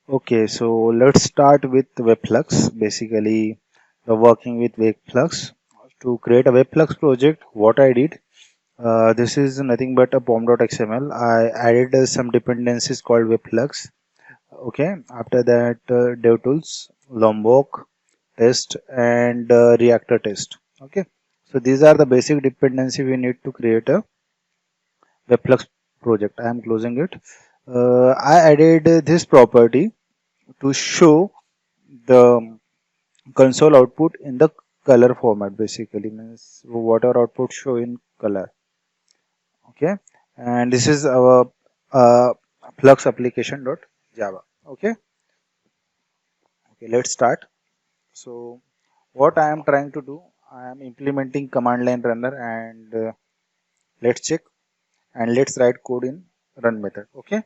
Okay, so let's start with Webflux. Basically, the working with Webflux. To create a Webflux project, what I did, this is nothing but a pom.xml. I added some dependencies called Webflux. Okay, after that, DevTools, Lombok, test, and Reactor test. Okay, so these are the basic dependency we need to create a Webflux project. I am closing it. I added this property to show the console output in the color format. Basically means water output show in color. Okay, and this is our uh, flux application dot java. Okay. Okay, let's start. So what I am trying to do, I am implementing command line runner, and let's check, and let's write code in run method. Okay.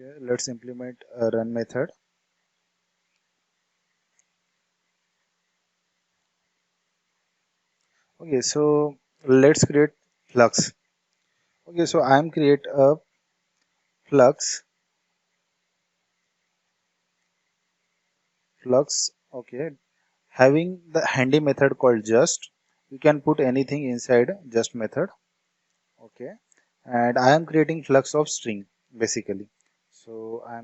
Okay, let's implement a run method. Okay, so let's create flux. Okay, so I am create a flux. Okay, having the handy method called just. You can put anything inside just method. Okay, and I am creating flux of string basically. So I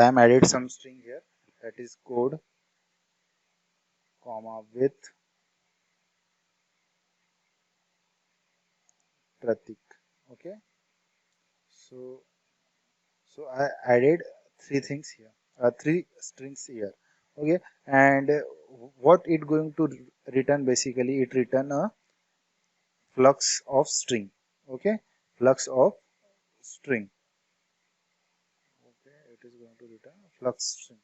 am added some string here, that is code comma with Pratik. Okay, so I added three things here, three strings here. Okay, and what it going to return, basically it return a flux of string. Okay, flux of string. Okay, it is going to return flux string.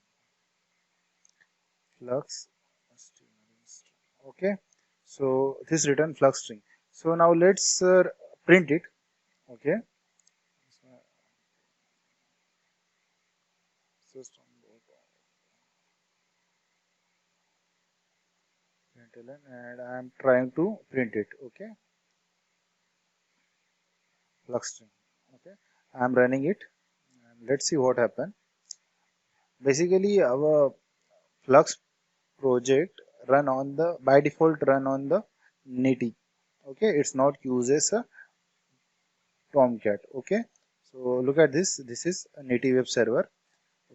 Flux string. Okay, so this return flux string. So now let's print it. Okay, system println, and I am trying to print it. Okay, flux string. Okay, I am running it, and let's see what happen. Basically, our flux project run on the by default run on the Nitty. Okay, it's not uses a Tomcat. Okay, so look at this. This is a native web server.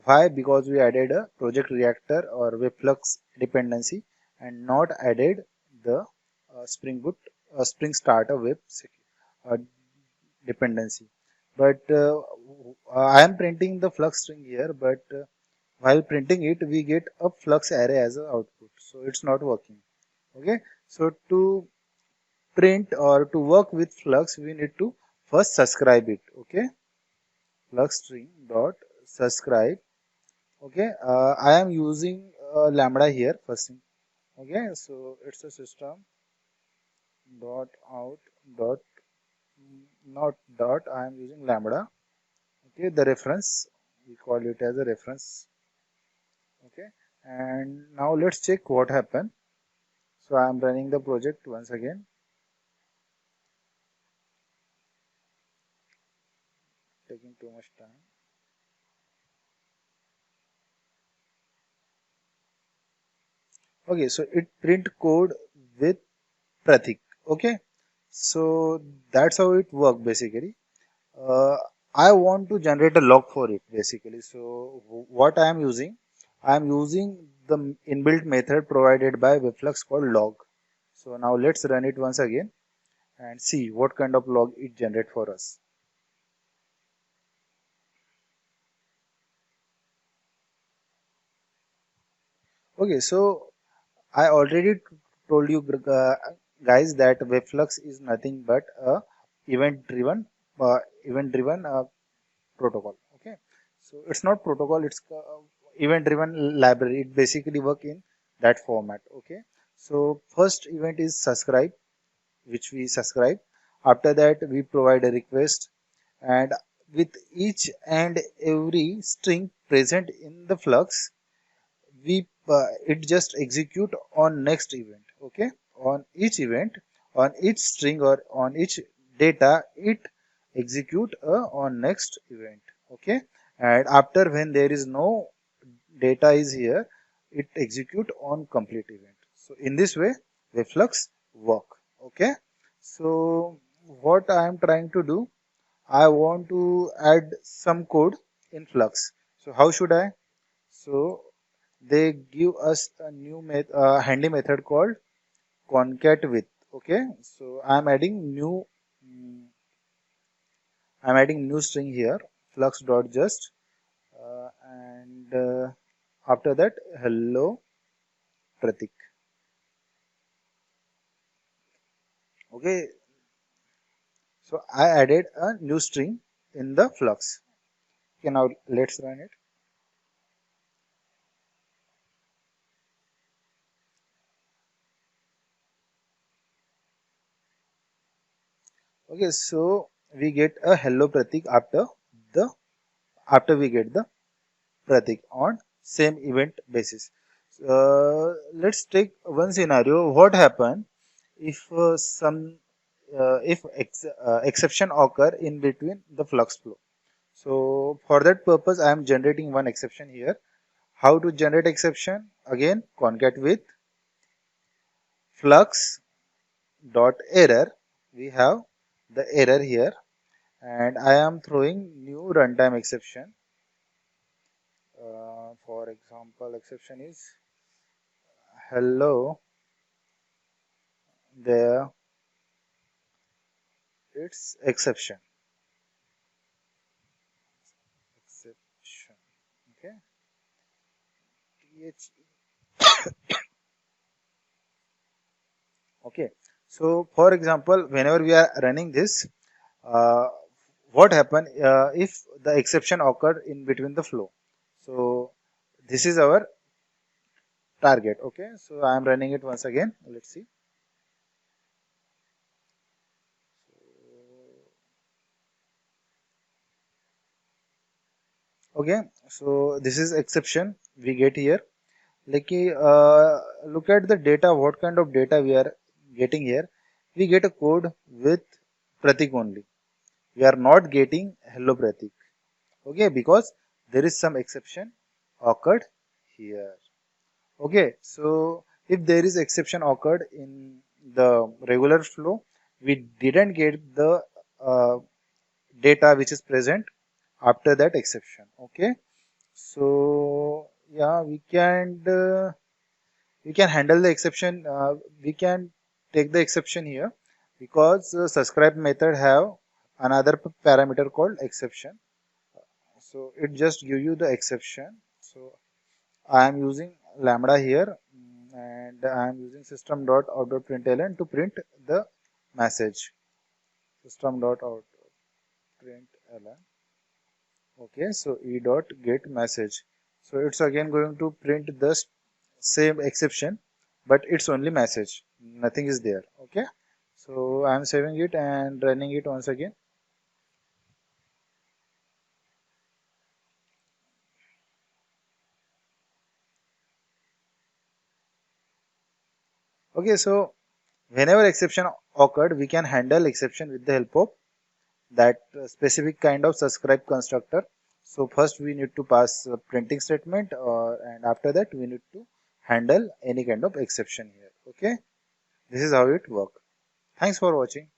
Why? Because we added a project reactor or Webflux dependency and not added the Spring Boot, Spring Starter uh, dependency. But I am printing the flux string here, but while printing it, we get a flux array as an output. So it's not working. Okay, so to print or to work with flux, we need to first subscribe it. Okay, flux string dot subscribe. Okay, I am using lambda here first thing. Okay, so it's a system dot out dot not dot. I am using lambda. Okay, the reference, we call it as a reference. Okay, and now let's check what happened. So I am running the project once again, taking too much time. Okay, so it print code with Pratik. Okay, so that's how it work basically. uh, I want to generate a log for it basically. So what I am using the inbuilt method provided by Webflux called log. So now let's run it once again and see what kind of log it generate for us. Okay, so I already told you guys that Webflux is nothing but a event driven uh, event driven protocol. Okay, so it's not protocol, it's event driven library. It basically work in that format. Okay, so first event is subscribe, which we subscribe. After that we provide a request, and with each and every string present in the flux, we it just execute on next event. Okay, on each event, on each string or on each data, it execute on next event. Okay, and after when there is no data is here, it execute on complete event. So in this way Webflux work. Okay, so what I am trying to do, I want to add some code in Flux. So how should I? So they give us a new handy method called concat with. Okay, so mm, I'm adding new string here, flux dot just, and after that hello Pratik. Okay, so I added a new string in the flux. Okay, now let's run it. Okay, so we get a hello Pratik the after we get the Pratik on same event basis. Let's take one scenario. What happen if exception occur in between the flux flow? So for that purpose, I am generating one exception here. How to generate exception? Again, concat with flux dot error. We have the error here, and I am throwing new runtime exception. For example, exception is hello there. It's exception. Exception. Okay. TH. Okay. So for example, whenever we are running this, uh, what happen if the exception occurred in between the flow? So this is our target. Okay. So I am running it once again. Let's see. Okay. So this is exception we get here. Like look at the data. What kind of data we are getting here? We get a code with Pratik only. We are not getting hello Pratik. Okay, because there is some exception occurred here. Okay, so if there is exception occurred in the regular flow, we didn't get the uh, data which is present after that exception. Okay, so yeah, we can handle the exception. We can take the exception here because subscribe method have another parameter called exception. So it just give you the exception. So I am using lambda here, and I am using system dot out dot println to print the message. System dot out println. Okay, so e dot get message. So it's again going to print the same exception, but it's only message. Nothing is there. Okay, so I am saving it and running it once again. Okay, so whenever exception occurred, we can handle exception with the help of that specific kind of subscribe constructor. So first we need to pass a printing statement, and after that we need to handle any kind of exception here. Okay, this is how it works. Thanks for watching.